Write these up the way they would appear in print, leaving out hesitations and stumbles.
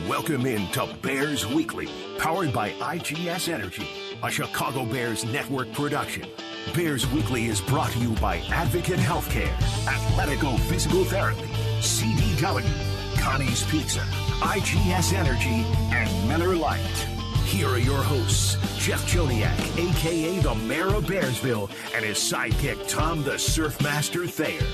Welcome into Bears Weekly, powered by IGS Energy, a Chicago Bears network production. Bears Weekly is brought to you by Advocate Healthcare, Athletico Physical Therapy, CDW, Connie's Pizza, IGS Energy, and Miller Lite. Here are your hosts, Jeff Joniak, a.k.a. the Mayor of Bearsville, and his sidekick, Tom the Surfmaster Thayer.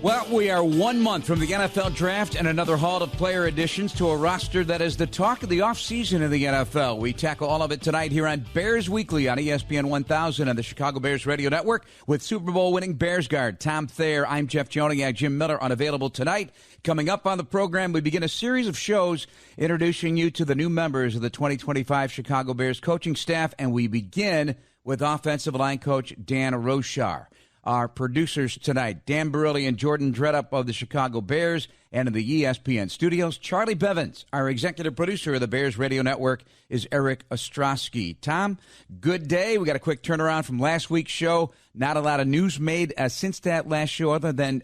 Well, we are 1 month from the NFL Draft and another haul of player additions to a roster that is the talk of the offseason in the NFL. We tackle all of it tonight here on Bears Weekly on ESPN 1000 and the Chicago Bears Radio Network with Super Bowl winning Bears guard Tom Thayer. I'm Jeff Joniak. Jim Miller unavailable tonight. Coming up on the program, we begin a series of shows introducing you to the new members of the 2025 Chicago Bears coaching staff, and we begin with offensive line coach Dan Roushar. Our producers tonight, Dan Barilli and Jordan Dredup of the Chicago Bears, and in the ESPN studios, Charlie Bevins. Our executive producer of the Bears Radio Network is Eric Ostrowski. Tom, good day. We got a quick turnaround from last week's show. Not a lot of news made since that last show other than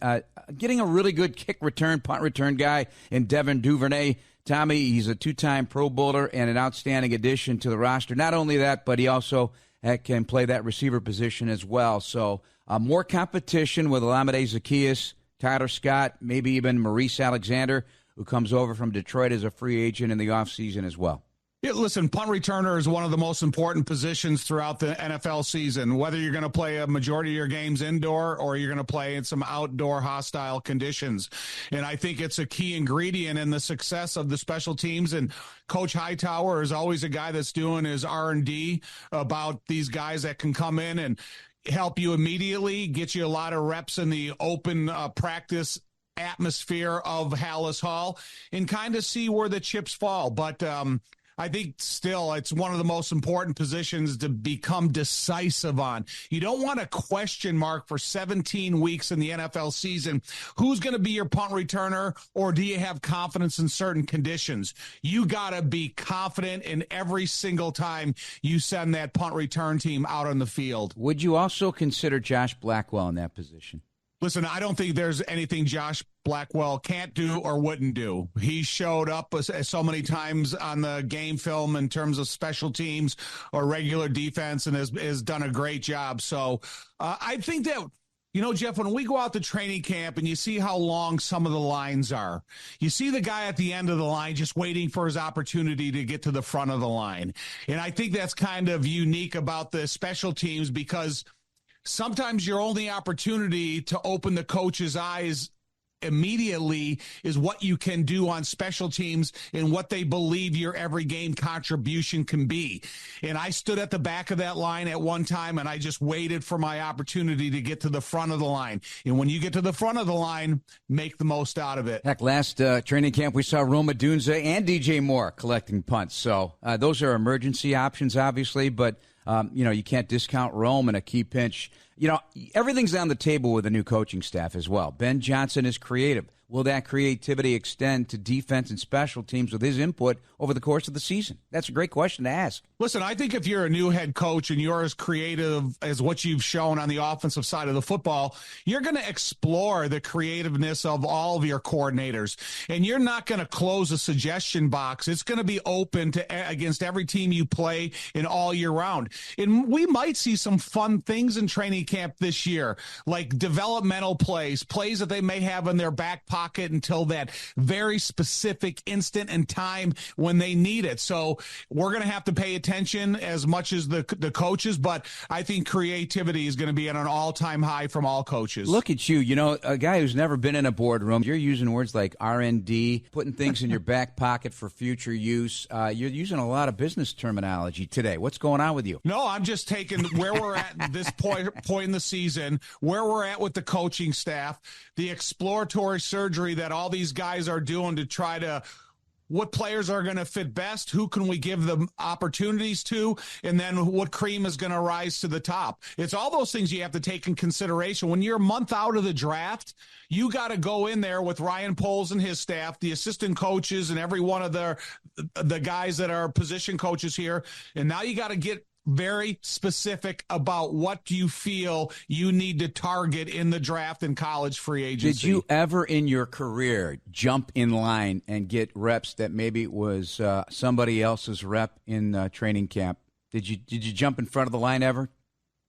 getting a really good kick return, punt return guy in Devin Duvernay. Tommy, he's a two-time Pro Bowler and an outstanding addition to the roster. Not only that, but he also can play that receiver position as well. So more competition with Olamide Zaccheaus, Tyler Scott, maybe even Maurice Alexander, who comes over from Detroit as a free agent in the offseason as well. Yeah, listen, punt returner is one of the most important positions throughout the NFL season, whether you're going to play a majority of your games indoor or you're going to play in some outdoor hostile conditions. And I think it's a key ingredient in the success of the special teams. And Coach Hightower is always a guy that's doing his R&D about these guys that can come in and help you immediately, get you a lot of reps in the open practice atmosphere of Hallis Hall and kind of see where the chips fall. But I think still it's one of the most important positions to become decisive on. You don't want a question mark for 17 weeks in the NFL season. Who's going to be your punt returner, or do you have confidence in certain conditions? You got to be confident in every single time you send that punt return team out on the field. Would you also consider Josh Blackwell in that position? Listen, I don't think there's anything Josh Blackwell can't do or wouldn't do. He showed up so many times on the game film in terms of special teams or regular defense and has done a great job. So I think that, you know, Jeff, when we go out to training camp and you see how long some of the lines are, you see the guy at the end of the line just waiting for his opportunity to get to the front of the line. And I think that's kind of unique about the special teams because sometimes your only opportunity to open the coach's eyes immediately is what you can do on special teams and what they believe your every game contribution can be. And I stood at the back of that line at one time and I just waited for my opportunity to get to the front of the line. And when you get to the front of the line, make the most out of it. Heck, last training camp we saw Roma Dunze and DJ Moore collecting punts. So those are emergency options, obviously, but you can't discount Rome in a key pinch. Everything's on the table with the new coaching staff as well. Ben Johnson is creative. Will that creativity extend to defense and special teams with his input over the course of the season? That's a great question to ask. Listen, I think if you're a new head coach and you're as creative as what you've shown on the offensive side of the football, you're going to explore the creativeness of all of your coordinators. And you're not going to close a suggestion box. It's going to be open to against every team you play in all year round. And we might see some fun things in training camp this year, like developmental plays that they may have in their back pocket until that very specific instant and time when they need it. So we're going to have to pay attention as much as the coaches, but I think creativity is going to be at an all-time high from all coaches. Look at you, a guy who's never been in a boardroom. You're using words like R&D, putting things in your back pocket for future use. You're using a lot of business terminology today. What's going on with you? No, I'm just taking where we're at this point in the season, where we're at with the coaching staff, the exploratory surgery that all these guys are doing to try to what players are going to fit best, who can we give them opportunities to, and then what cream is going to rise to the top. It's all those things you have to take in consideration. When you're a month out of the draft, you got to go in there with Ryan Poles and his staff, the assistant coaches, and every one of the guys that are position coaches here, and now you got to get very specific about what you feel you need to target in the draft and college free agency. Did you ever in your career jump in line and get reps that maybe was somebody else's rep in training camp? Did you jump in front of the line ever?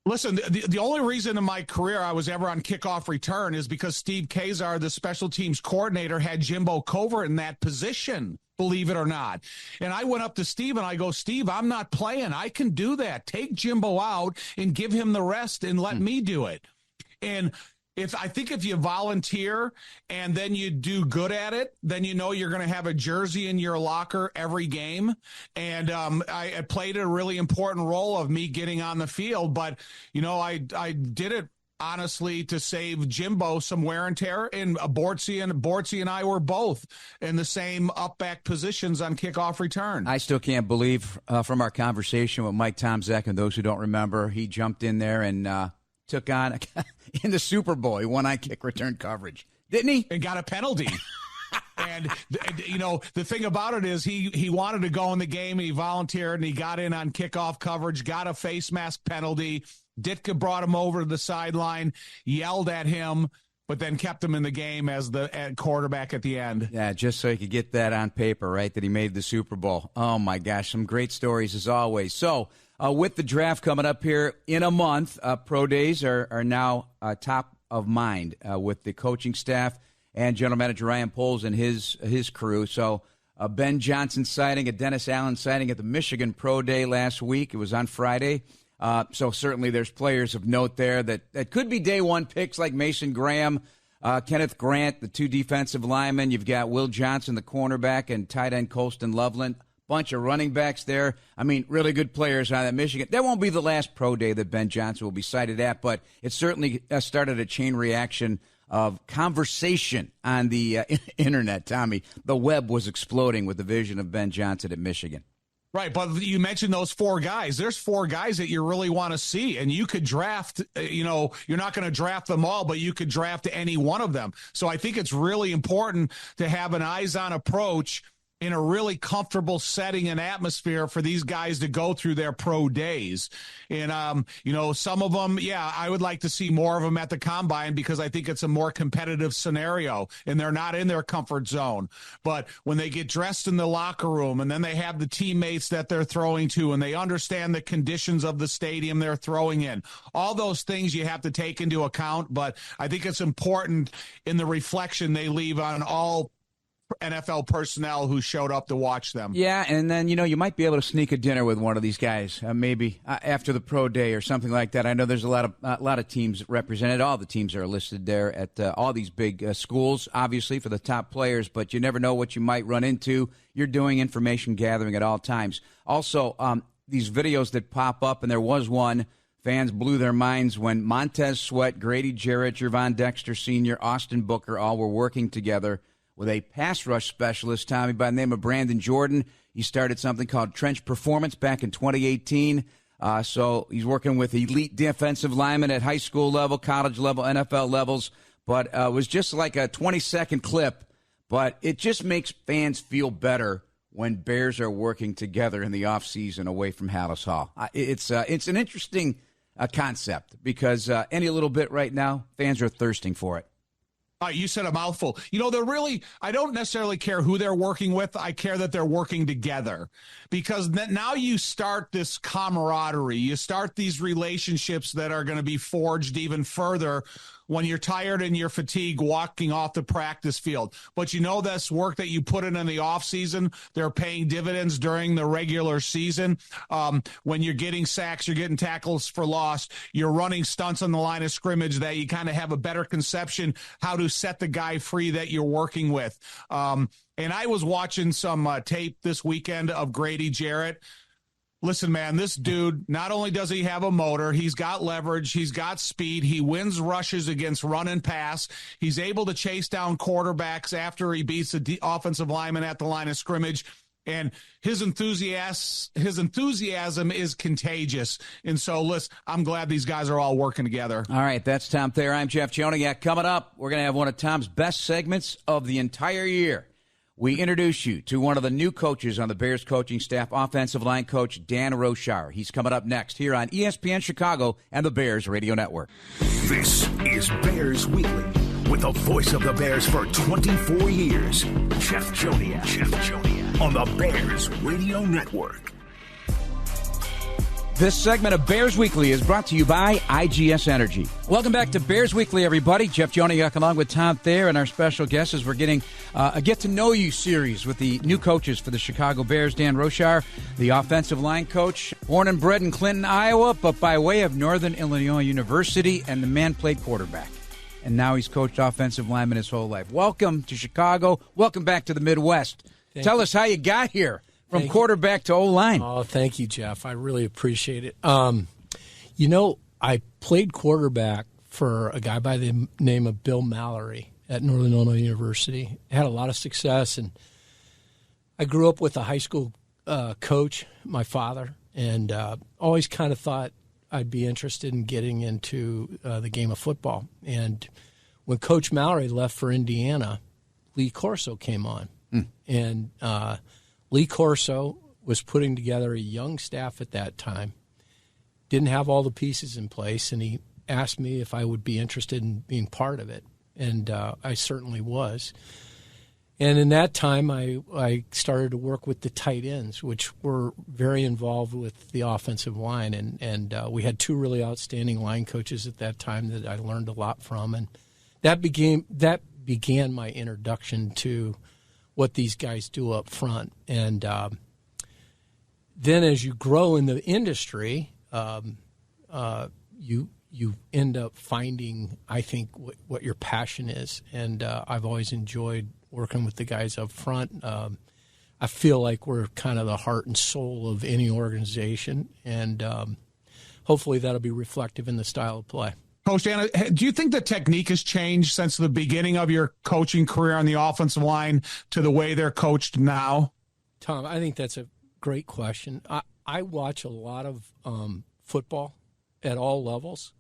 Listen, the only reason in my career I was ever on kickoff return is because Steve Kazar, the special teams coordinator, had Jimbo Covert in that position, believe it or not. And I went up to Steve and I go, Steve, I'm not playing. I can do that. Take Jimbo out and give him the rest and let me do it. And I think if you volunteer and then you do good at it, then you know you're going to have a jersey in your locker every game. And I played a really important role of me getting on the field. But, I did it honestly to save Jimbo some wear and tear. And Bortzy and I were both in the same up-back positions on kickoff return. I still can't believe from our conversation with Mike Tomczak, and those who don't remember, he jumped in there and took on in the Super Bowl. He won on kick return coverage, didn't he? And got a penalty. And, the thing about it is he wanted to go in the game, and he volunteered, and he got in on kickoff coverage, got a face mask penalty. Ditka brought him over to the sideline, yelled at him, but then kept him in the game as the quarterback at the end. Yeah, just so he could get that on paper, right, that he made the Super Bowl. Oh, my gosh, some great stories as always. So, with the draft coming up here in a month, pro days are now top of mind with the coaching staff and general manager Ryan Poles and his crew. So Ben Johnson sighting, a Dennis Allen sighting at the Michigan Pro Day last week. It was on Friday. So certainly there's players of note there that could be day one picks like Mason Graham, Kenneth Grant, the two defensive linemen. You've got Will Johnson, the cornerback, and tight end Colston Loveland. Bunch of running backs there. I mean, really good players on that Michigan. That won't be the last pro day that Ben Johnson will be cited at, but it certainly started a chain reaction of conversation on the internet, Tommy. The web was exploding with the vision of Ben Johnson at Michigan. Right, but you mentioned those four guys. There's four guys that you really want to see, and you could draft, you're not going to draft them all, but you could draft any one of them. So I think it's really important to have an eyes-on approach in a really comfortable setting and atmosphere for these guys to go through their pro days. And, some of them, I would like to see more of them at the combine because I think it's a more competitive scenario and they're not in their comfort zone. But when they get dressed in the locker room and then they have the teammates that they're throwing to and they understand the conditions of the stadium they're throwing in, all those things you have to take into account. But I think it's important in the reflection they leave on all NFL personnel who showed up to watch them. Yeah, and then, you might be able to sneak a dinner with one of these guys, maybe after the pro day or something like that. I know there's a lot of teams represented. All the teams are listed there at all these big schools, obviously, for the top players, but you never know what you might run into. You're doing information gathering at all times. Also, these videos that pop up, and there was one, fans blew their minds when Montez Sweat, Grady Jarrett, Gervon Dexter Sr., Austin Booker all were working together with a pass rush specialist, Tommy, by the name of Brandon Jordan. He started something called Trench Performance back in 2018. So he's working with elite defensive linemen at high school level, college level, NFL levels. But it was just like a 20-second clip. But it just makes fans feel better when Bears are working together in the offseason away from Hallis Hall. It's an interesting concept because any little bit right now, fans are thirsting for it. You said a mouthful. I don't necessarily care who they're working with. I care that they're working together because now you start this camaraderie. You start these relationships that are going to be forged even further when you're tired and you're fatigued walking off the practice field. But this work that you put in the off season, they're paying dividends during the regular season. When you're getting sacks, you're getting tackles for loss, you're running stunts on the line of scrimmage that you kind of have a better conception how to set the guy free that you're working with. And I was watching some tape this weekend of Grady Jarrett. Listen, man, this dude, not only does he have a motor, he's got leverage, he's got speed, he wins rushes against run and pass, he's able to chase down quarterbacks after he beats the offensive lineman at the line of scrimmage, and his enthusiasm is contagious. And so, listen, I'm glad these guys are all working together. All right, that's Tom Thayer. I'm Jeff Joniak. Coming up, we're going to have one of Tom's best segments of the entire year. we introduce you to one of the new coaches on the Bears coaching staff, offensive line coach Dan Roushar. He's coming up next here on ESPN Chicago and the Bears Radio Network. This is Bears Weekly with the voice of the Bears for 24 years, Jeff Joniak on the Bears Radio Network. This segment of Bears Weekly is brought to you by IGS Energy. Welcome back to Bears Weekly, everybody. Jeff Joniak along with Tom Thayer and our special guests as we're getting a get-to-know-you series with the new coaches for the Chicago Bears. Dan Roushar, the offensive line coach, born and bred in Clinton, Iowa, but by way of Northern Illinois University, and the man played quarterback. And now he's coached offensive linemen his whole life. Welcome to Chicago. Welcome back to the Midwest. Tell us how you got here. From quarterback to O-line. Oh, thank you, Jeff. I really appreciate it. I played quarterback for a guy by the name of Bill Mallory at Northern Illinois University. Had a lot of success, and I grew up with a high school coach, my father, and always kind of thought I'd be interested in getting into the game of football. And when Coach Mallory left for Indiana, Lee Corso came on. And Lee Corso was putting together a young staff at that time, didn't have all the pieces in place, and he asked me if I would be interested in being part of it, and I certainly was. And in that time, I started to work with the tight ends, which were very involved with the offensive line, and we had two really outstanding line coaches at that time that I learned a lot from, and that began my introduction to what these guys do up front. And then as you grow in the industry, you end up finding, I think, what your passion is. And I've always enjoyed working with the guys up front. I feel like we're kind of the heart and soul of any organization, and hopefully that'll be reflective in the style of play. Coach Dan, do you think the technique has changed since the beginning of your coaching career on the offensive line to the way they're coached now? Tom, I think that's a great question. I watch a lot of football at all levels.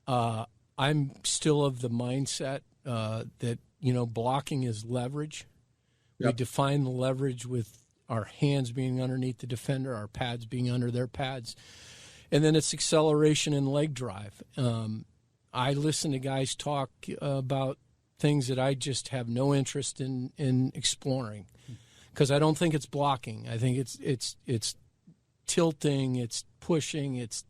I'm still of the mindset that, blocking is leverage. Yep. We define the leverage with our hands being underneath the defender, our pads being under their pads. And then it's acceleration and leg drive. I listen to guys talk about things that I just have no interest in exploring, because I don't think it's blocking. I think it's tilting, it's pushing, it's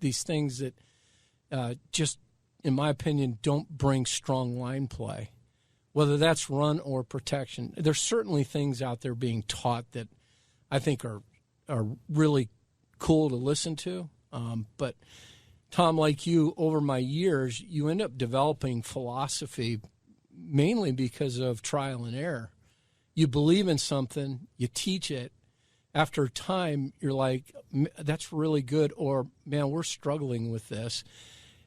these things that just, in my opinion, don't bring strong line play, whether that's run or protection. There's certainly things out there being taught that I think are really cool to listen to. But, Tom, like you, over my years, you end up developing philosophy mainly because of trial and error. You believe in something, you teach it. After time, you're like, that's really good, or, man, we're struggling with this.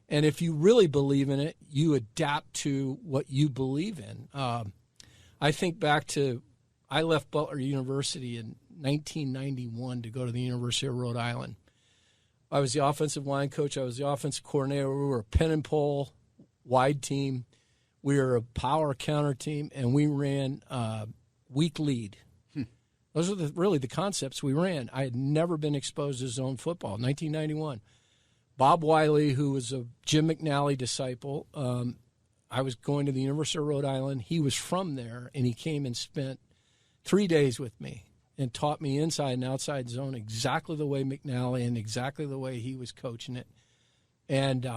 And if you really believe in it, you adapt to what you believe in. I think back to, I left Butler University in 1991 to go to the University of Rhode Island. I was the offensive line coach. I was the offensive coordinator. We were a pen and pull wide team. We were a power counter team, and we ran weak lead. Those are really the concepts we ran. I had never been exposed to zone football. 1991. Bob Wiley, who was a Jim McNally disciple, I was going to the University of Rhode Island. He was from there, and he came and spent 3 days with me and taught me inside and outside zone exactly the way McNally and exactly the way he was coaching it. And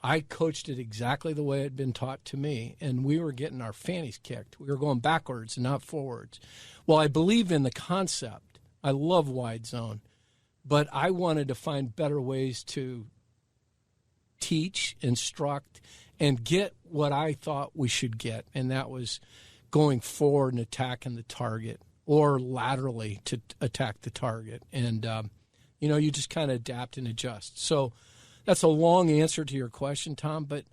I coached it exactly the way it had been taught to me, and we were getting our fannies kicked. We were going backwards and not forwards. Well, I believe in the concept. I love wide zone, but I wanted to find better ways to teach, instruct, and get what I thought we should get, and that was going forward and attacking the target, or laterally to attack the target. And, you just kind of adapt and adjust. So that's a long answer to your question, Tom, but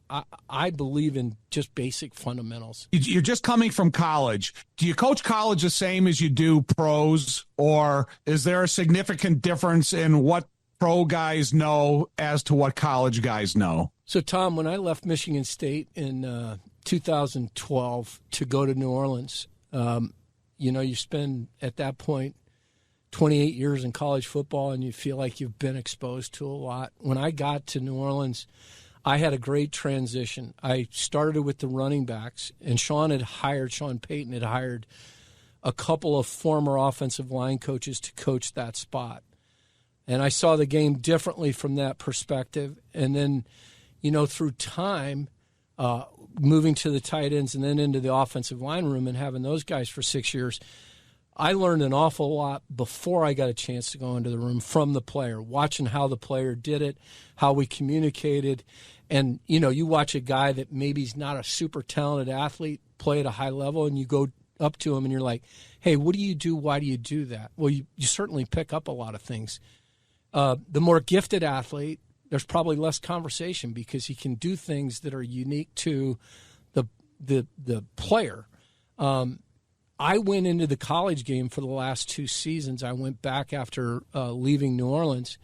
I believe in just basic fundamentals. You're just coming from college. Do you coach college the same as you do pros, or is there a significant difference in what pro guys know as to what college guys know? So, Tom, when I left Michigan State in 2012 to go to New Orleans, You spend, at that point, 28 years in college football, and you feel like you've been exposed to a lot. When I got to New Orleans, I had a great transition. I started with the running backs, and Sean Payton had hired a couple of former offensive line coaches to coach that spot. And I saw the game differently from that perspective. And then, through time, moving to the tight ends and then into the offensive line room and having those guys for 6 years, I learned an awful lot before I got a chance to go into the room from the player, watching how the player did it, how we communicated. And, you watch a guy that maybe he's not a super talented athlete play at a high level, and you go up to him and you're like, hey, what do you do? Why do you do that? Well, you certainly pick up a lot of things. The more gifted athlete, there's probably less conversation because he can do things that are unique to the player. I went into the college game for the last 2 seasons. I went back after leaving New Orleans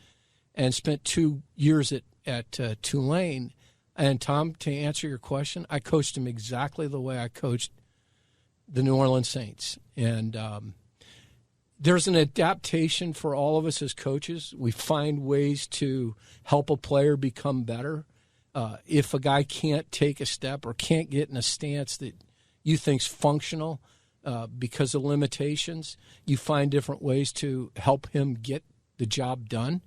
and spent 2 years at Tulane. And, Tom, to answer your question, I coached him exactly the way I coached the New Orleans Saints. And there's an adaptation for all of us as coaches. We find ways to help a player become better. If a guy can't take a step or can't get in a stance that you think's functional, because of limitations, you find different ways to help him get the job done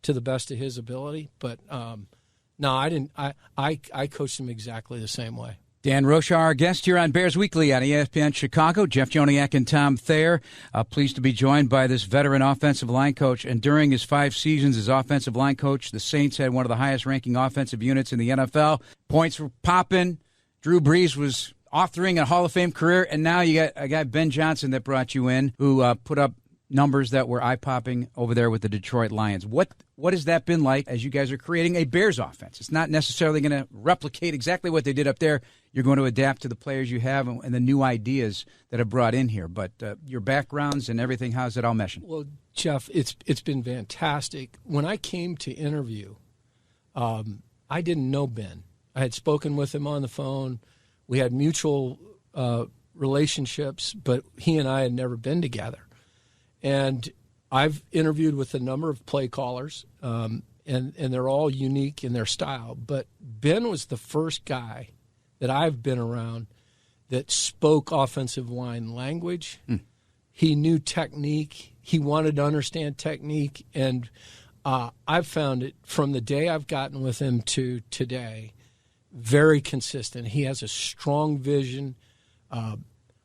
to the best of his ability. But no, I didn't. I coached him exactly the same way. Dan Roushar, our guest here on Bears Weekly on ESPN Chicago. Jeff Joniak and Tom Thayer, pleased to be joined by this veteran offensive line coach. And during his 5 seasons as offensive line coach, the Saints had one of the highest-ranking offensive units in the NFL. Points were popping. Drew Brees was authoring a Hall of Fame career, and now you got a guy, Ben Johnson, that brought you in, who put up numbers that were eye-popping over there with the Detroit Lions. What has that been like as you guys are creating a Bears offense? It's not necessarily going to replicate exactly what they did up there. You're going to adapt to the players you have and the new ideas that are brought in here. But your backgrounds and everything, how's it all meshing? Well, Jeff, it's been fantastic. When I came to interview, I didn't know Ben. I had spoken with him on the phone. We had mutual relationships, but he and I had never been together. And I've interviewed with a number of play callers, and they're all unique in their style. But Ben was the first guy that I've been around that spoke offensive line language. He knew technique. He wanted to understand technique. And I've found it from the day I've gotten with him to today very consistent. He has a strong vision.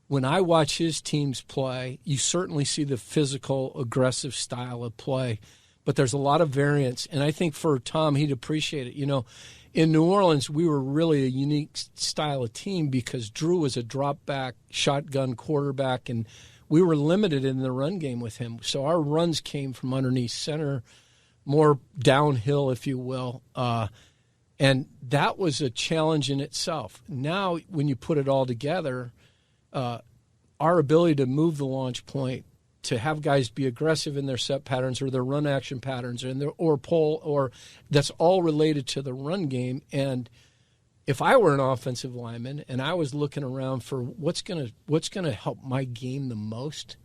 When I watch his teams play, you certainly see the physical, aggressive style of play, but there's a lot of variance. And I think for Tom, he'd appreciate it. In New Orleans, we were really a unique style of team because Drew was a drop-back, shotgun quarterback, and we were limited in the run game with him. So our runs came from underneath center, more downhill, if you will. And that was a challenge in itself. Now, when you put it all together, our ability to move the launch point, to have guys be aggressive in their set patterns or their run action patterns or pull, or that's all related to the run game. And if I were an offensive lineman and I was looking around for what's gonna help my game the most,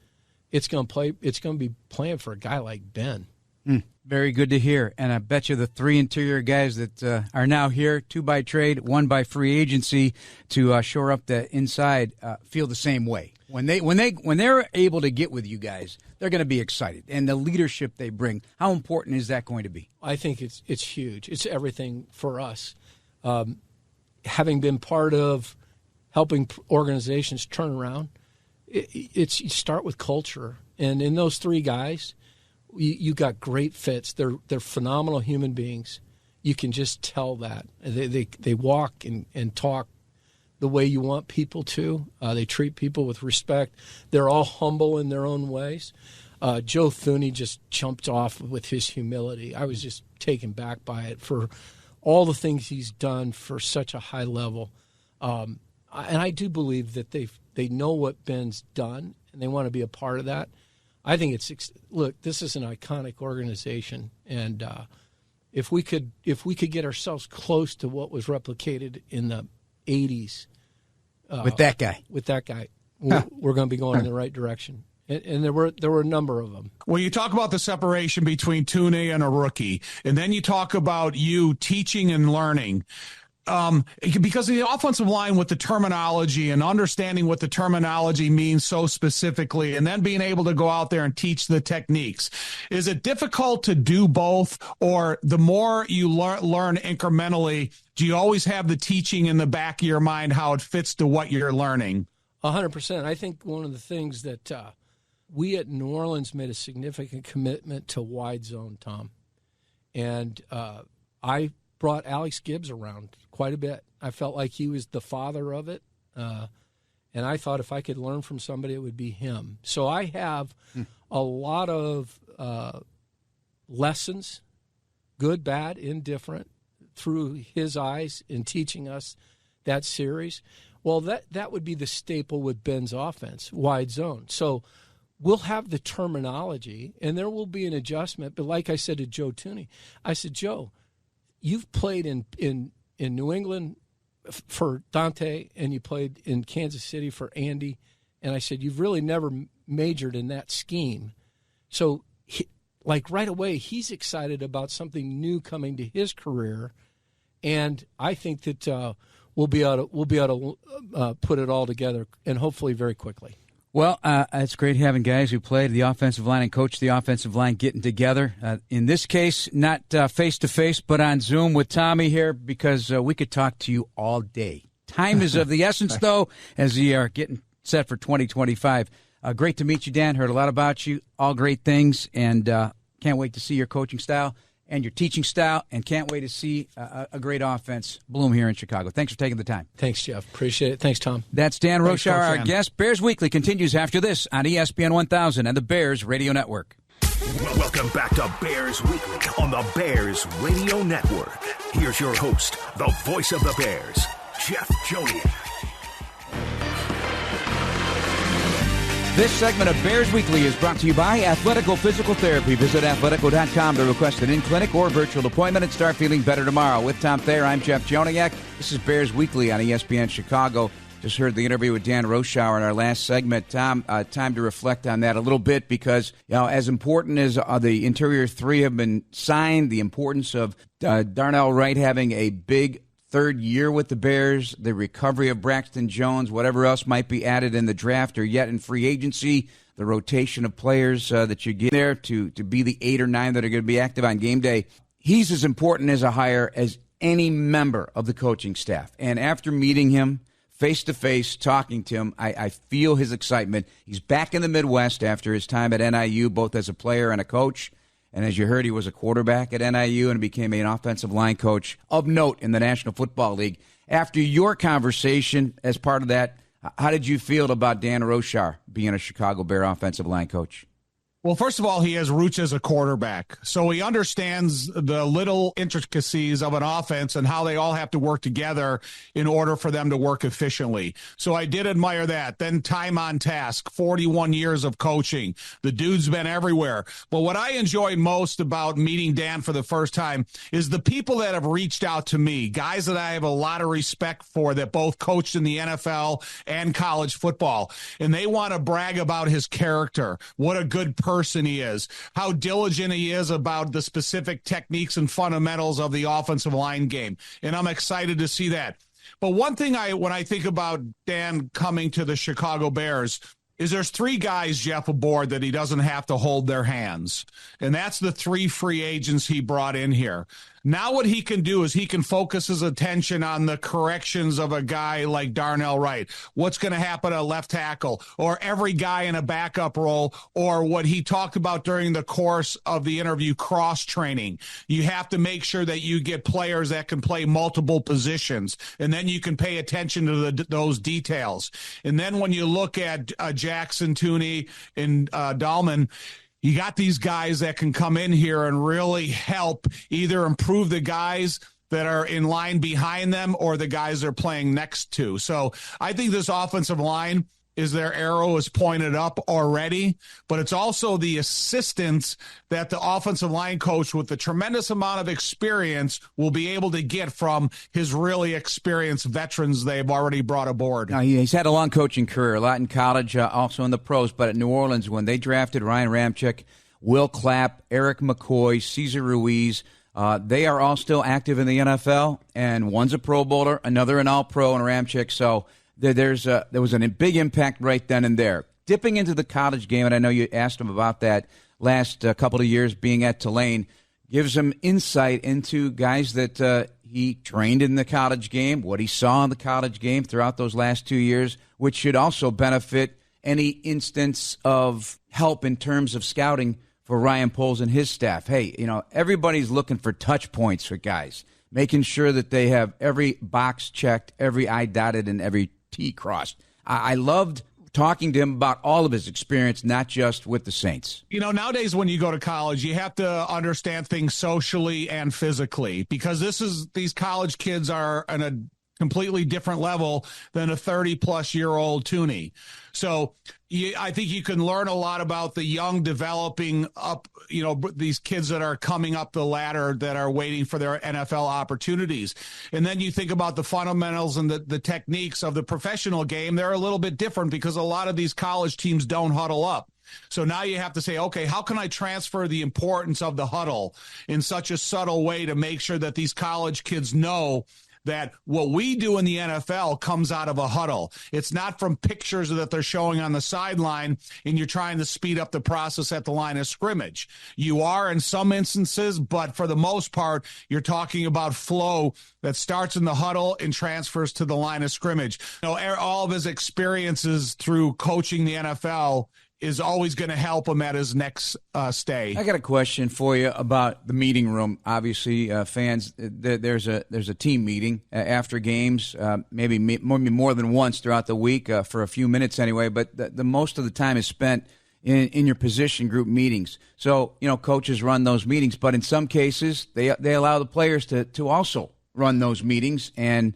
it's gonna be playing for a guy like Ben. Very good to hear. And I bet you the 3 interior guys that are now here, 2 by trade, 1 by free agency, to shore up the inside, feel the same way. When they're able to get with you guys, they're going to be excited. And the leadership they bring, how important is that going to be? I think it's huge. It's everything for us. Having been part of helping organizations turn around, you start with culture. And in those 3 guys, you got great fits. They're phenomenal human beings. You can just tell that. They walk and talk the way you want people to. They treat people with respect. They're all humble in their own ways. Joe Thuney just jumped off with his humility. I was just taken back by it for all the things he's done for such a high level. And I do believe that they know what Ben's done, and they want to be a part of that. I think look, this is an iconic organization, and if we could get ourselves close to what was replicated in the 80s with that guy, we're going to be going in the right direction. And there were a number of them. Well, you talk about the separation between Tune and a rookie, and then you talk about you teaching and learning. Because of the offensive line with the terminology and understanding what the terminology means so specifically, and then being able to go out there and teach the techniques. Is it difficult to do both, or the more you learn incrementally, do you always have the teaching in the back of your mind, how it fits to what you're learning? 100%. I think one of the things that we at New Orleans made a significant commitment to wide zone, Tom. And I brought Alex Gibbs around quite a bit. I felt like he was the father of it. And I thought if I could learn from somebody, it would be him. So I have a lot of lessons, good, bad, indifferent, through his eyes in teaching us that series. Well, that would be the staple with Ben's offense, wide zone. So we'll have the terminology, and there will be an adjustment. But like I said to Joe Tooney, I said, Joe, you've played in New England for Dante, and you played in Kansas City for Andy. And I said, you've really never majored in that scheme. So, right away, he's excited about something new coming to his career. And I think that we'll be able to put it all together, and hopefully very quickly. Well, it's great having guys who played the offensive line and coached the offensive line getting together. In this case, not face-to-face, but on Zoom with Tommy here, because we could talk to you all day. Time is of the essence, though, as we are getting set for 2025. Great to meet you, Dan. Heard a lot about you. All great things, and can't wait to see your coaching style and your teaching style, and can't wait to see a great offense bloom here in Chicago. Thanks for taking the time. Thanks, Jeff. Appreciate it. Thanks, Tom. That's Dan Roushar, our guest. Bears Weekly continues after this on ESPN 1000 and the Bears Radio Network. Welcome back to Bears Weekly on the Bears Radio Network. Here's your host, the voice of the Bears, Jeff Joniak. This segment of Bears Weekly is brought to you by Athletico Physical Therapy. Visit athletico.com to request an in-clinic or virtual appointment and start feeling better tomorrow. With Tom Thayer, I'm Jeff Joniak. This is Bears Weekly on ESPN Chicago. Just heard the interview with Dan Roushar in our last segment. Tom, time to reflect on that a little bit, because as important as the interior three have been signed, the importance of Darnell Wright having a big third year with the Bears, the recovery of Braxton Jones, whatever else might be added in the draft or yet in free agency, the rotation of players that you get there to be the 8 or 9 that are going to be active on game day. He's as important as a hire as any member of the coaching staff. And after meeting him face-to-face, talking to him, I feel his excitement. He's back in the Midwest after his time at NIU, both as a player and a coach. And as you heard, he was a quarterback at NIU and became an offensive line coach of note in the National Football League. After your conversation as part of that, how did you feel about Dan Roushar being a Chicago Bear offensive line coach? Well, first of all, he has roots as a quarterback, so he understands the little intricacies of an offense and how they all have to work together in order for them to work efficiently. So I did admire that. Then time on task, 41 years of coaching. The dude's been everywhere. But what I enjoyed most about meeting Dan for the first time is the people that have reached out to me, guys that I have a lot of respect for that both coached in the NFL and college football. And they want to brag about his character, what a good person he is, how diligent he is about the specific techniques and fundamentals of the offensive line game. And I'm excited to see that. But one thing when I think about Dan coming to the Chicago Bears is there's 3 guys, Jeff, aboard that he doesn't have to hold their hands. And that's the 3 free agents he brought in here. Now what he can do is he can focus his attention on the corrections of a guy like Darnell Wright. What's going to happen at left tackle, or every guy in a backup role, or what he talked about during the course of the interview, cross-training. You have to make sure that you get players that can play multiple positions, and then you can pay attention to those details. And then when you look at Jackson, Tooney, and Dahlman, you got these guys that can come in here and really help either improve the guys that are in line behind them or the guys they're playing next to. So I think this offensive line is their arrow is pointed up already, but it's also the assistance that the offensive line coach with the tremendous amount of experience will be able to get from his really experienced veterans they've already brought aboard. He's had a long coaching career, a lot in college, also in the pros, but at New Orleans, when they drafted Ryan Ramczyk, Will Clapp, Eric McCoy, Cesar Ruiz, they are all still active in the NFL, and one's a Pro Bowler, another an All-Pro, and Ramczyk, so there was a big impact right then and there. Dipping into the college game, and I know you asked him about that last couple of years being at Tulane, gives him insight into guys that he trained in the college game, what he saw in the college game throughout those last 2 years, which should also benefit any instance of help in terms of scouting for Ryan Poles and his staff. Hey, everybody's looking for touch points for guys, making sure that they have every box checked, every I dotted, and every T crossed. I loved talking to him about all of his experience, not just with the Saints. Nowadays when you go to college, you have to understand things socially and physically, because these college kids are on a completely different level than a 30-plus-year-old toonie. So I think you can learn a lot about the young developing up, these kids that are coming up the ladder that are waiting for their NFL opportunities. And then you think about the fundamentals and the techniques of the professional game. They're a little bit different because a lot of these college teams don't huddle up. So now you have to say, okay, how can I transfer the importance of the huddle in such a subtle way to make sure that these college kids know that what we do in the NFL comes out of a huddle. It's not from pictures that they're showing on the sideline and you're trying to speed up the process at the line of scrimmage. You are in some instances, but for the most part, you're talking about flow that starts in the huddle and transfers to the line of scrimmage. All of his experiences through coaching the NFL is always going to help him at his next stay. I got a question for you about the meeting room. Obviously, fans, there's a team meeting after games, maybe more than once throughout the week for a few minutes anyway. But the most of the time is spent in your position group meetings. So coaches run those meetings, but in some cases they allow the players to also run those meetings and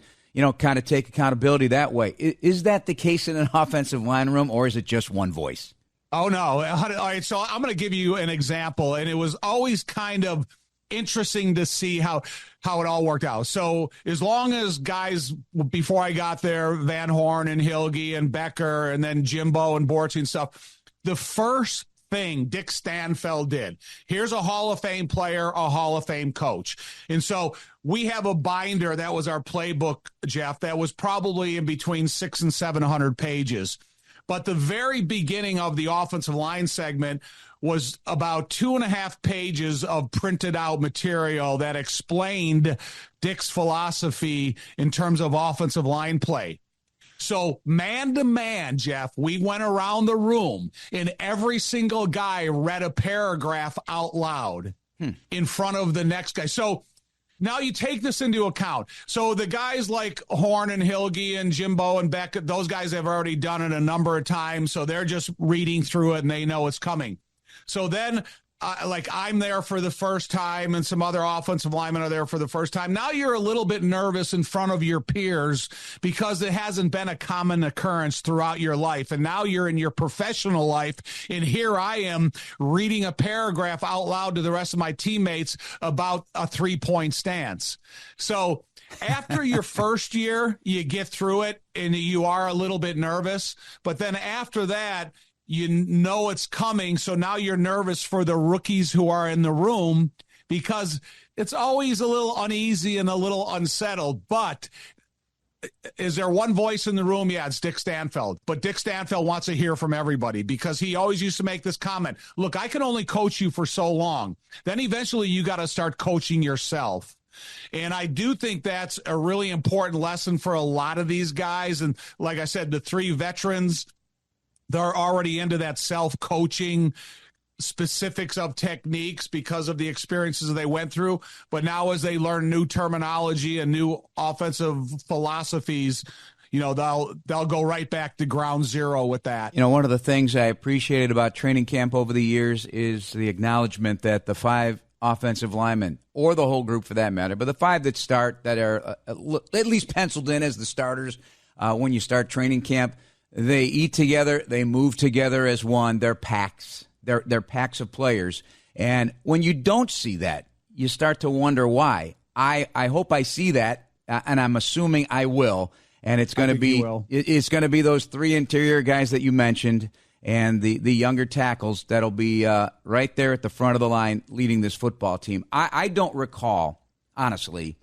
kind of take accountability that way. Is that the case in an offensive line room, or is it just one voice? Oh, no. All right, so I'm going to give you an example, and it was always kind of interesting to see how it all worked out. So as long as guys, before I got there, Van Horn and Hilge and Becker and then Jimbo and Bortz and stuff, the first thing Dick Stanfeld did, here's a Hall of Fame player, a Hall of Fame coach. And so we have a binder, that was our playbook, Jeff, that was probably in between 600 and 700 pages. But the very beginning of the offensive line segment was about 2.5 pages of printed out material that explained Dick's philosophy in terms of offensive line play. So man to man, Jeff, we went around the room and every single guy read a paragraph out loud in front of the next guy. So now you take this into account. So the guys like Horn and Hilge and Jimbo and Beckett, those guys have already done it a number of times, so they're just reading through it and they know it's coming. So then, I'm there for the first time and some other offensive linemen are there for the first time. Now you're a little bit nervous in front of your peers because it hasn't been a common occurrence throughout your life. And now you're in your professional life, and here I am reading a paragraph out loud to the rest of my teammates about a 3-point stance. So after your first year, you get through it and you are a little bit nervous. But then after that, you know it's coming, so now you're nervous for the rookies who are in the room because it's always a little uneasy and a little unsettled. But is there one voice in the room? Yeah, it's Dick Stanfeld. But Dick Stanfeld wants to hear from everybody because he always used to make this comment, look, I can only coach you for so long. Then eventually you got to start coaching yourself. And I do think that's a really important lesson for a lot of these guys. And like I said, the 3 veterans, they're already into that self-coaching specifics of techniques because of the experiences they went through. But now as they learn new terminology and new offensive philosophies, they'll go right back to ground zero with that. One of the things I appreciated about training camp over the years is the acknowledgement that the 5 offensive linemen, or the whole group for that matter, but the 5 that start, that are at least penciled in as the starters when you start training camp, They eat together. They move together as one. They're packs. They're packs of players. And when you don't see that, you start to wonder why. I hope I see that, and I'm assuming I will. And it's going to be those three interior guys that you mentioned, and the younger tackles that'll be right there at the front of the line leading this football team. I don't recall, honestly,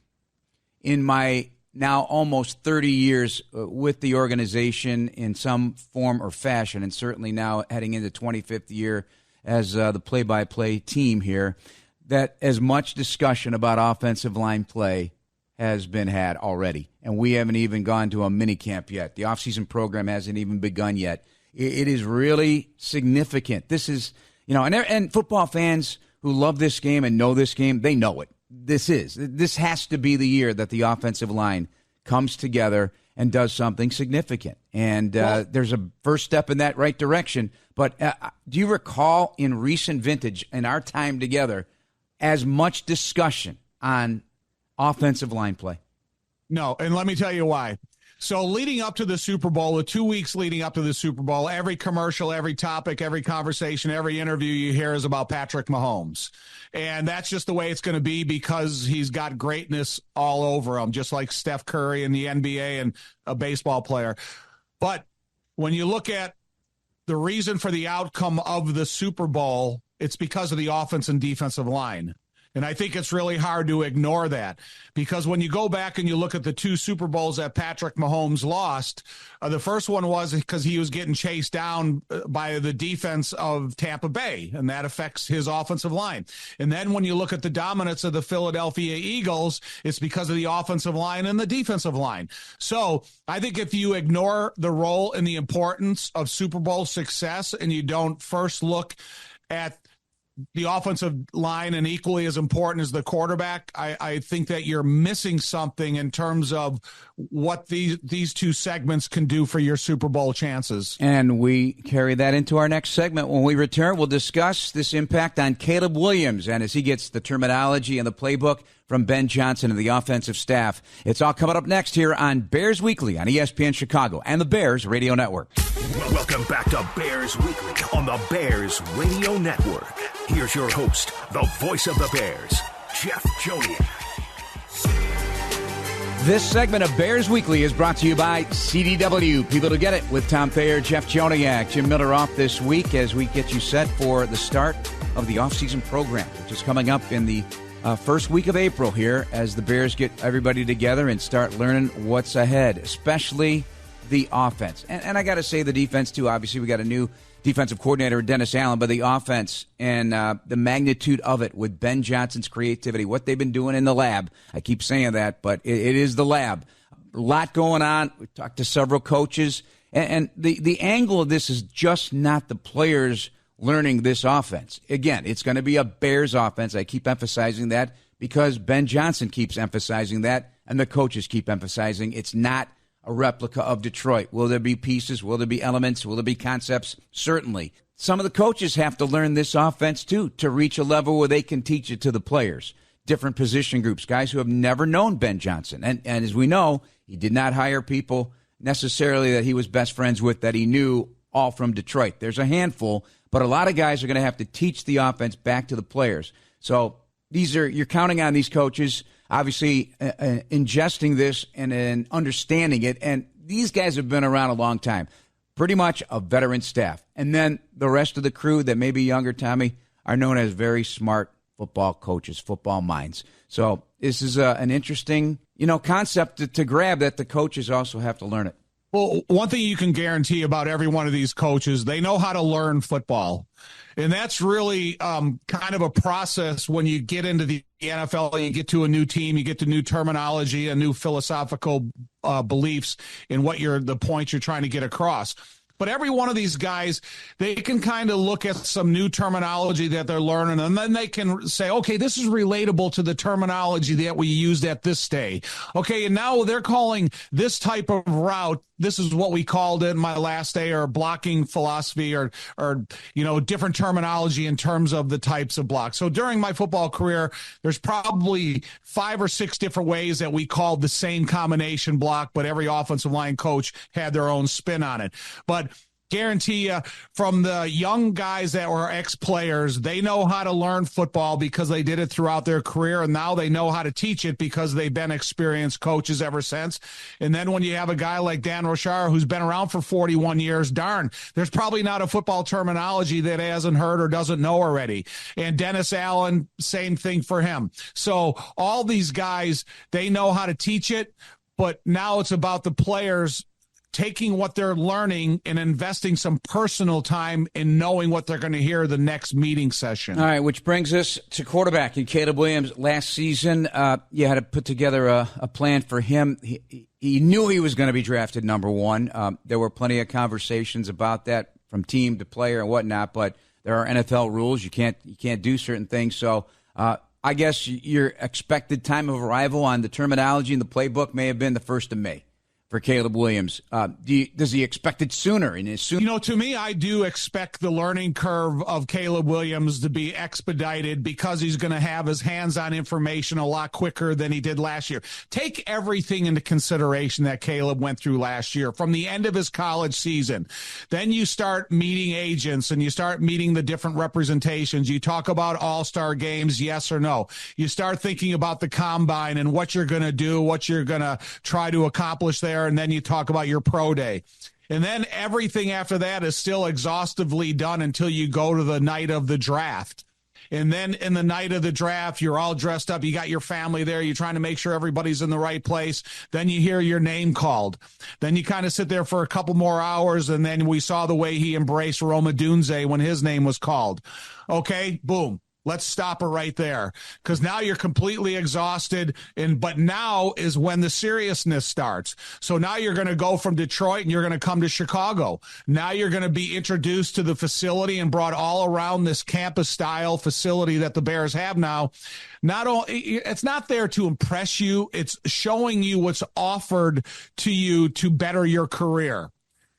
in my now almost 30 years with the organization in some form or fashion, and certainly now heading into 25th year as the play-by-play team here, that as much discussion about offensive line play has been had already. And we haven't even gone to a mini camp yet. The offseason program hasn't even begun yet. It is really significant. This is, and football fans who love this game and know this game, they know it. This has to be the year that the offensive line comes together and does something significant. And there's a first step in that right direction. But do you recall in recent vintage, in our time together, as much discussion on offensive line play? No, and let me tell you why. So leading up to the Super Bowl, the 2 weeks leading up to the Super Bowl, every commercial, every topic, every conversation, every interview you hear is about Patrick Mahomes. And that's just the way it's going to be because he's got greatness all over him, just like Steph Curry in the NBA and a baseball player. But when you look at the reason for the outcome of the Super Bowl, it's because of the offense and defensive line. And I think it's really hard to ignore that because when you go back and you look at the two Super Bowls that Patrick Mahomes lost, the first one was because he was getting chased down by the defense of Tampa Bay, and that affects his offensive line. And then when you look at the dominance of the Philadelphia Eagles, it's because of the offensive line and the defensive line. So I think if you ignore the role and the importance of Super Bowl success and you don't first look at the offensive line and equally as important as the quarterback, I think that you're missing something in terms of what these two segments can do for your Super Bowl chances. And we carry that into our next segment. When we return, we'll discuss this impact on Caleb Williams and as he gets the terminology and the playbook from Ben Johnson and the offensive staff. It's all coming up next here on Bears Weekly on ESPN Chicago and the Bears Radio Network. Welcome back to Bears Weekly on the Bears Radio Network. Here's your host, the voice of the Bears, Jeff Joniak. This segment of Bears Weekly is brought to you by CDW. People to get it with Tom Thayer, Jeff Joniak, Jim Miller off this week as we get you set for the start of the offseason program, which is coming up in the first week of April here as the Bears get everybody together and start learning what's ahead, especially the offense. And I got to say the defense, too. Obviously, we got a new defensive coordinator, Dennis Allen, but the offense and the magnitude of it with Ben Johnson's creativity, what they've been doing in the lab. I keep saying that, but it is the lab. A lot going on. We talked to several coaches. And the angle of this is just not the players learning this offense. Again, it's going to be a Bears offense. I keep emphasizing that because Ben Johnson keeps emphasizing that, and the coaches keep emphasizing it's not a replica of Detroit. Will there be pieces? Will there be elements? Will there be concepts? Certainly. Some of the coaches have to learn this offense, too, to reach a level where they can teach it to the players. Different position groups, guys who have never known Ben Johnson. And as we know, he did not hire people necessarily that he was best friends with that he knew all from Detroit. There's a handful, but a lot of guys are going to have to teach the offense back to the players. So you're counting on these coaches obviously ingesting this and understanding it. And these guys have been around a long time, pretty much a veteran staff. And then the rest of the crew that may be younger, Tommy, are known as very smart football coaches, football minds. So this is an interesting, concept to grab that the coaches also have to learn it. Well, one thing you can guarantee about every one of these coaches, they know how to learn football. And that's really kind of a process when you get into the NFL, you get to a new team, you get to new terminology, a new philosophical beliefs in what the points you're trying to get across. But every one of these guys, they can kind of look at some new terminology that they're learning, and then they can say, okay, this is relatable to the terminology that we used at this day. Okay, and now they're calling this type of route, this is what we called it in my last day, or blocking philosophy, or different terminology in terms of the types of blocks. So during my football career, there's probably 5 or 6 different ways that we called the same combination block, but every offensive line coach had their own spin on it. But guarantee you, from the young guys that were ex-players, they know how to learn football because they did it throughout their career, and now they know how to teach it because they've been experienced coaches ever since. And then when you have a guy like Dan Roushar, who's been around for 41 years, darn, there's probably not a football terminology that he hasn't heard or doesn't know already. And Dennis Allen, same thing for him. So all these guys, they know how to teach it, but now it's about the players taking what they're learning and investing some personal time in knowing what they're going to hear the next meeting session. All right, which brings us to quarterback. And Caleb Williams, last season, you had to put together a plan for him. He knew he was going to be drafted number 1. There were plenty of conversations about that from team to player and whatnot, but there are NFL rules. You can't do certain things. So I guess your expected time of arrival on the terminology in the playbook may have been the 1st of May. For Caleb Williams. Does he expect it sooner? And to me, I do expect the learning curve of Caleb Williams to be expedited because he's going to have his hands-on information a lot quicker than he did last year. Take everything into consideration that Caleb went through last year from the end of his college season. Then you start meeting agents and you start meeting the different representations. You talk about all-star games, yes or no. You start thinking about the combine and what you're going to do, what you're going to try to accomplish there. And then you talk about your pro day. And then everything after that is still exhaustively done until you go to the night of the draft. And then in the night of the draft, you're all dressed up. You got your family there. You're trying to make sure everybody's in the right place. Then you hear your name called. Then you kind of sit there for a couple more hours. And then we saw the way he embraced Roma Dunze when his name was called. Okay, boom. Let's stop it right there, because now you're completely exhausted, but now is when the seriousness starts. So now you're going to go from Detroit and you're going to come to Chicago. Now you're going to be introduced to the facility and brought all around this campus-style facility that the Bears have now. It's not there to impress you. It's showing you what's offered to you to better your career.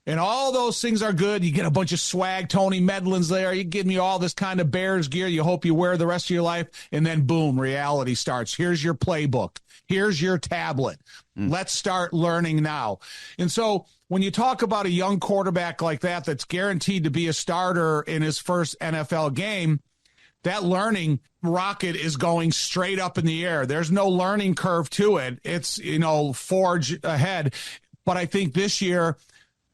And all those things are good. You get a bunch of swag. Tony Medlin's there. You give me all this kind of Bears gear. You hope you wear the rest of your life. And then, boom, reality starts. Here's your playbook. Here's your tablet. Let's start learning now. And so when you talk about a young quarterback like that that's guaranteed to be a starter in his first NFL game, that learning rocket is going straight up in the air. There's no learning curve to it. It's, forge ahead. But I think this year,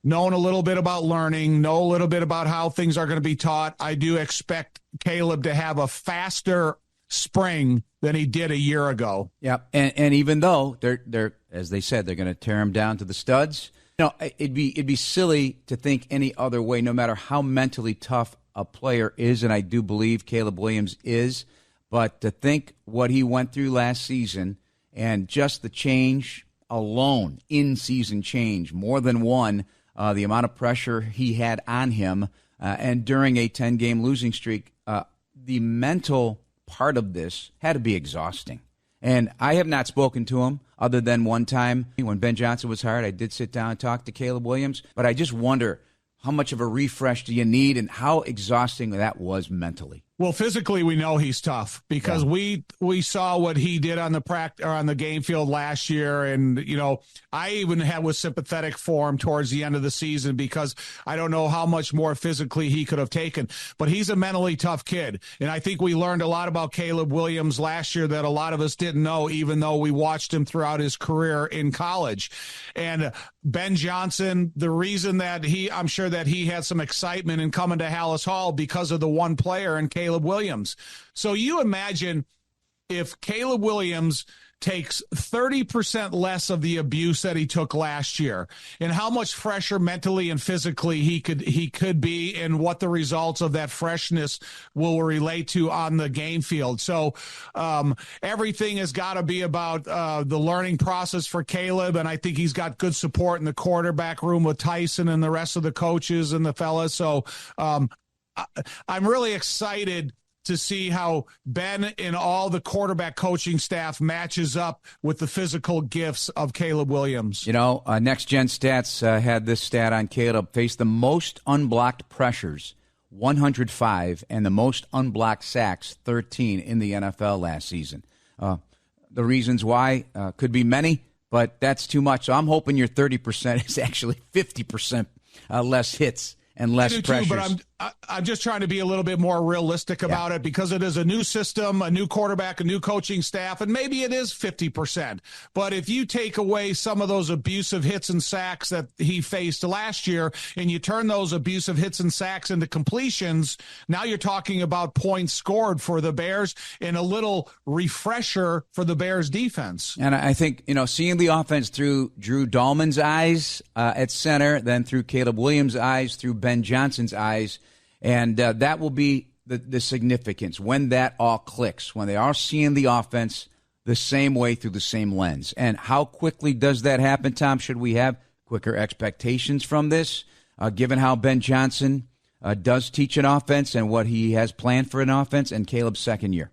knowing a little bit about learning, know a little bit about how things are going to be taught, I do expect Caleb to have a faster spring than he did a year ago. Yeah, and even though they're as they said, they're going to tear him down to the studs. It'd be silly to think any other way, no matter how mentally tough a player is, and I do believe Caleb Williams is, but to think what he went through last season and just the change alone, in-season change, more than one, the amount of pressure he had on him, and during a 10-game losing streak, the mental part of this had to be exhausting. And I have not spoken to him other than one time when Ben Johnson was hired. I did sit down and talk to Caleb Williams, but I just wonder how much of a refresh do you need and how exhausting that was mentally. Well, physically, we know he's tough because we saw what he did on the game field last year, and I even was sympathetic for him towards the end of the season because I don't know how much more physically he could have taken. But he's a mentally tough kid, and I think we learned a lot about Caleb Williams last year that a lot of us didn't know, even though we watched him throughout his career in college. And Ben Johnson, the reason that I'm sure that he had some excitement in coming to Hallis Hall because of the one player in Caleb Williams. So you imagine if Caleb Williams takes 30% less of the abuse that he took last year, and how much fresher mentally and physically he could be, and what the results of that freshness will relate to on the game field. So everything has got to be about the learning process for Caleb, and I think he's got good support in the quarterback room with Tyson and the rest of the coaches and the fellas. So I'm really excited to see how Ben and all the quarterback coaching staff matches up with the physical gifts of Caleb Williams. Next Gen Stats had this stat on Caleb: faced the most unblocked pressures, 105, and the most unblocked sacks, 13 in the NFL last season. The reasons why could be many, but that's too much. So I'm hoping your 30% is actually 50% less hits and less pressures. Too, but I'm just trying to be a little bit more realistic about it, because it is a new system, a new quarterback, a new coaching staff, and maybe it is 50%. But if you take away some of those abusive hits and sacks that he faced last year, and you turn those abusive hits and sacks into completions, now you're talking about points scored for the Bears and a little refresher for the Bears defense. And I think, seeing the offense through Drew Dahlman's eyes at center, then through Caleb Williams' eyes, through Ben Johnson's eyes, and that will be the significance when that all clicks, when they are seeing the offense the same way through the same lens. And how quickly does that happen, Tom? Should we have quicker expectations from this, given how Ben Johnson does teach an offense and what he has planned for an offense and Caleb's second year?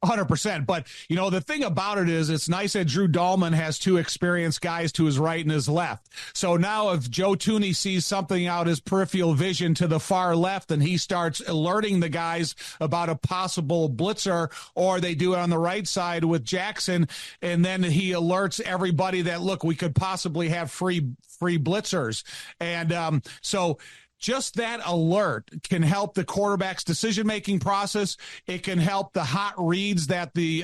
100%. But, the thing about it is, it's nice that Drew Dahlman has two experienced guys to his right and his left. So now if Joe Thuney sees something out his peripheral vision to the far left, and he starts alerting the guys about a possible blitzer, or they do it on the right side with Jackson, and then he alerts everybody that, look, we could possibly have free blitzers. And so just that alert can help the quarterback's decision-making process. It can help the hot reads that the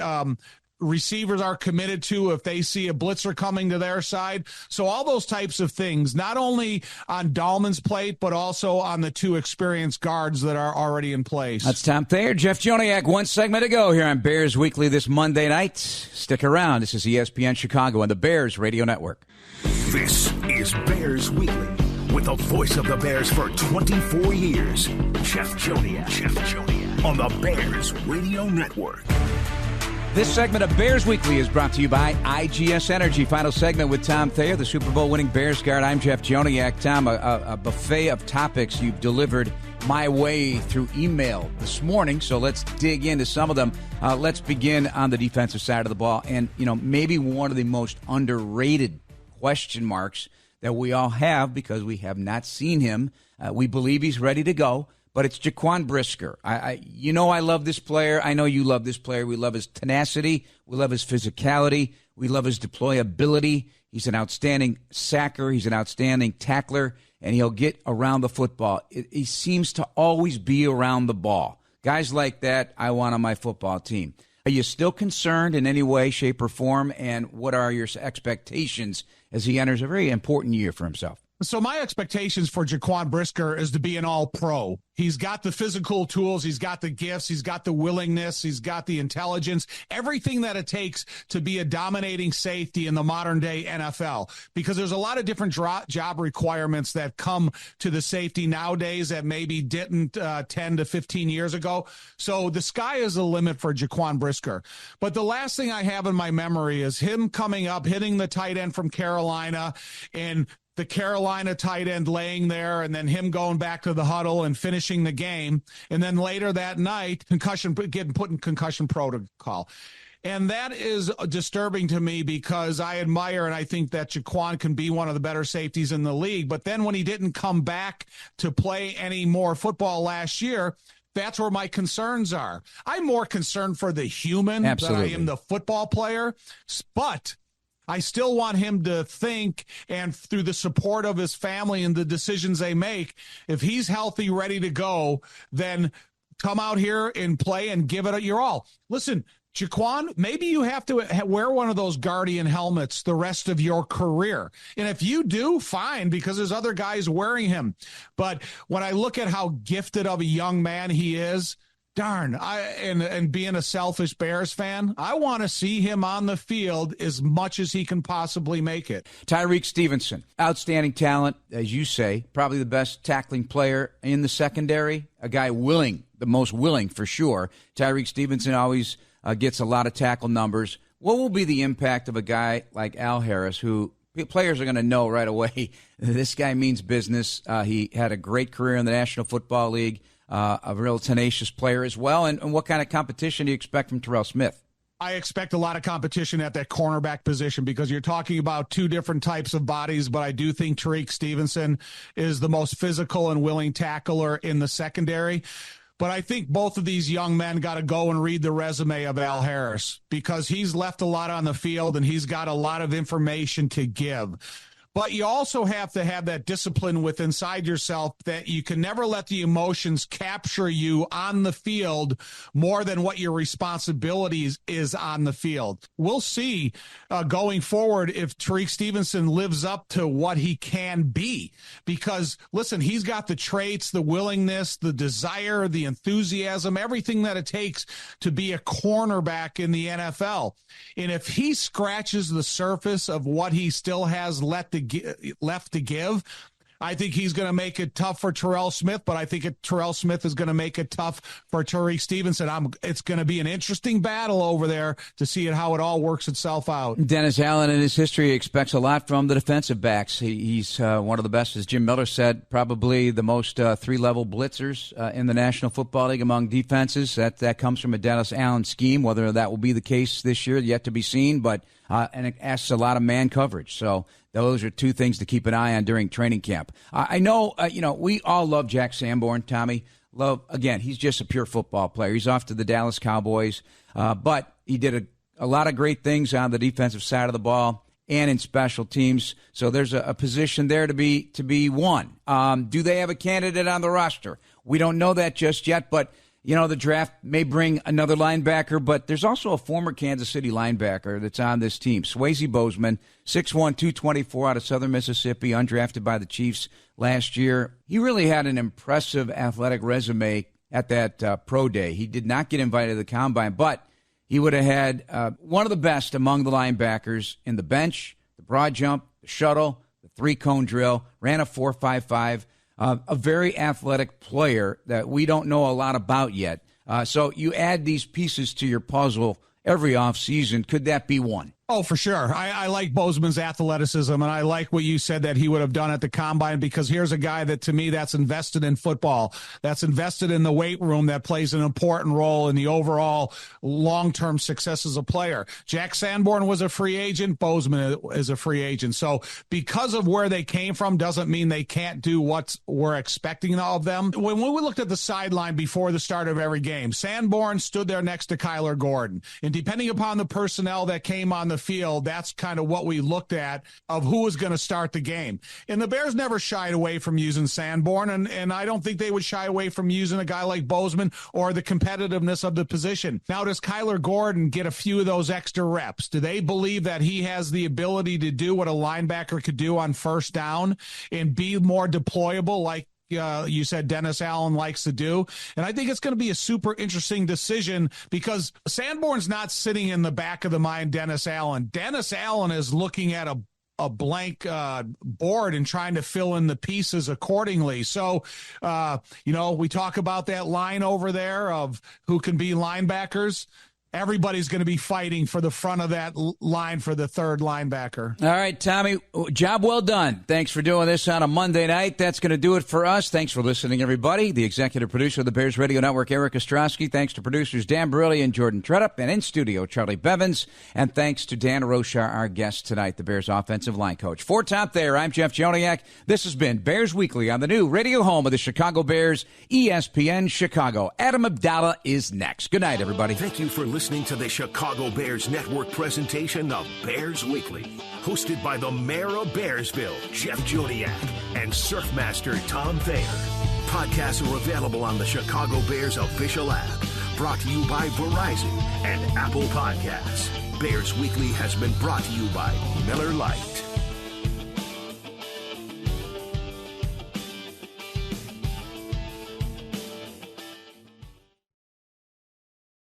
receivers are committed to if they see a blitzer coming to their side. So all those types of things, not only on Dahlman's plate, but also on the two experienced guards that are already in place. That's Tom Thayer, Jeff Joniak. One segment to go here on Bears Weekly this Monday night. Stick around. This is ESPN Chicago and the Bears Radio Network. This is Bears Weekly, with the voice of the Bears for 24 years, Jeff Joniak, on the Bears Radio Network. This segment of Bears Weekly is brought to you by IGS Energy. Final segment with Tom Thayer, the Super Bowl winning Bears guard. I'm Jeff Joniak. Tom, a buffet of topics you've delivered my way through email this morning, so let's dig into some of them. Let's begin on the defensive side of the ball. And, maybe one of the most underrated question marks that we all have, because we have not seen him. We believe he's ready to go, but it's Jaquan Brisker. I love this player. I know you love this player. We love his tenacity. We love his physicality. We love his deployability. He's an outstanding sacker. He's an outstanding tackler, and he'll get around the football. He seems to always be around the ball. Guys like that, I want on my football team. Are you still concerned in any way, shape, or form, and what are your expectations as he enters a very important year for himself? So my expectations for Jaquan Brisker is to be an all-pro. He's got the physical tools. He's got the gifts. He's got the willingness. He's got the intelligence, everything that it takes to be a dominating safety in the modern-day NFL, because there's a lot of different job requirements that come to the safety nowadays that maybe didn't 10 to 15 years ago. So the sky is the limit for Jaquan Brisker. But the last thing I have in my memory is him coming up, hitting the tight end from Carolina, and the Carolina tight end laying there, and then him going back to the huddle and finishing the game. And then later that night, getting put in concussion protocol. And that is disturbing to me, because I admire and I think that Jaquan can be one of the better safeties in the league. But then when he didn't come back to play any more football last year, that's where my concerns are. I'm more concerned for the human than I am the football player. But I still want him to think, and through the support of his family and the decisions they make, if he's healthy, ready to go, then come out here and play and give it your all. Listen, Jaquan, maybe you have to wear one of those Guardian helmets the rest of your career. And if you do, fine, because there's other guys wearing him. But when I look at how gifted of a young man he is, darn, and being a selfish Bears fan, I want to see him on the field as much as he can possibly make it. Tyreek Stevenson, outstanding talent, as you say, probably the best tackling player in the secondary, a guy willing, the most willing for sure. Tyreek Stevenson always gets a lot of tackle numbers. What will be the impact of a guy like Al Harris, who players are going to know right away, this guy means business. He had a great career in the National Football League. A real tenacious player as well. And what kind of competition do you expect from Terrell Smith? I expect a lot of competition at that cornerback position because you're talking about two different types of bodies, but I do think Tyreek Stevenson is the most physical and willing tackler in the secondary. But I think both of these young men got to go and read the resume of Al Harris because he's left a lot on the field and he's got a lot of information to give. But you also have to have that discipline with inside yourself that you can never let the emotions capture you on the field more than what your responsibilities is on the field. We'll see going forward if Tyreek Stevenson lives up to what he can be. Because, listen, he's got the traits, the willingness, the desire, the enthusiasm, everything that it takes to be a cornerback in the NFL. And if he scratches the surface of what he still has left to give, I think he's going to make it tough for Terrell Smith, but I think Terrell Smith is going to make it tough for Tyreek Stevenson. It's going to be an interesting battle over there to see how it all works itself out. Dennis Allen in his history expects a lot from the defensive backs. He's one of the best, as Jim Miller said, probably the most three-level blitzers in the National Football League among defenses. That comes from a Dennis Allen scheme. Whether that will be the case this year, yet to be seen, but and it asks a lot of man coverage. So those are two things to keep an eye on during training camp. I know, we all love Jack Sanborn, Tommy. Again, he's just a pure football player. He's off to the Dallas Cowboys, but he did a lot of great things on the defensive side of the ball and in special teams. So there's a position there to be won. Do they have a candidate on the roster? We don't know that just yet, but the draft may bring another linebacker, but there's also a former Kansas City linebacker that's on this team, Swayze Bozeman, 6'1", 224 out of Southern Mississippi, undrafted by the Chiefs last year. He really had an impressive athletic resume at that pro day. He did not get invited to the combine, but he would have had one of the best among the linebackers in the bench, the broad jump, the shuttle, the three-cone drill, ran a 4.55. A very athletic player that we don't know a lot about yet. So you add these pieces to your puzzle every offseason. Could that be one? Oh, for sure. I like Bozeman's athleticism, and I like what you said that he would have done at the combine, because here's a guy that, to me, that's invested in football, that's invested in the weight room, that plays an important role in the overall long-term success as a player. Jack Sanborn was a free agent. Bozeman is a free agent. So because of where they came from doesn't mean they can't do what we're expecting of them. When we looked at the sideline before the start of every game, Sanborn stood there next to Kyler Gordon. And depending upon the personnel that came on the field, that's kind of what we looked at of who was going to start the game. And the Bears never shied away from using Sanborn, and I don't think they would shy away from using a guy like Bozeman or the competitiveness of the position. Now, does Kyler Gordon get a few of those extra reps? Do they believe that he has the ability to do what a linebacker could do on first down and be more deployable like you said Dennis Allen likes to do? And I think it's going to be a super interesting decision, because Sanborn's not sitting in the back of the mind Dennis Allen. Dennis Allen is looking at a blank board and trying to fill in the pieces accordingly. So, we talk about that line over there of who can be linebackers. Everybody's going to be fighting for the front of that line for the third linebacker. All right, Tommy, job well done. Thanks for doing this on a Monday night. That's going to do it for us. Thanks for listening, everybody. The executive producer of the Bears Radio Network, Eric Ostrowski. Thanks to producers Dan Barilli and Jordan Tredup, and in studio, Charlie Bevins. And thanks to Dan Roushar, our guest tonight, the Bears offensive line coach. For Tom Thayer, I'm Jeff Joniak. This has been Bears Weekly on the new radio home of the Chicago Bears, ESPN Chicago. Adam Abdallah is next. Good night, everybody. Thank you for listening to the Chicago Bears Network presentation of Bears Weekly, hosted by the mayor of Bearsville, Jeff Joniak, and Surfmaster Tom Thayer. Podcasts are available on the Chicago Bears official app, brought to you by Verizon and Apple Podcasts. Bears Weekly has been brought to you by Miller Lite.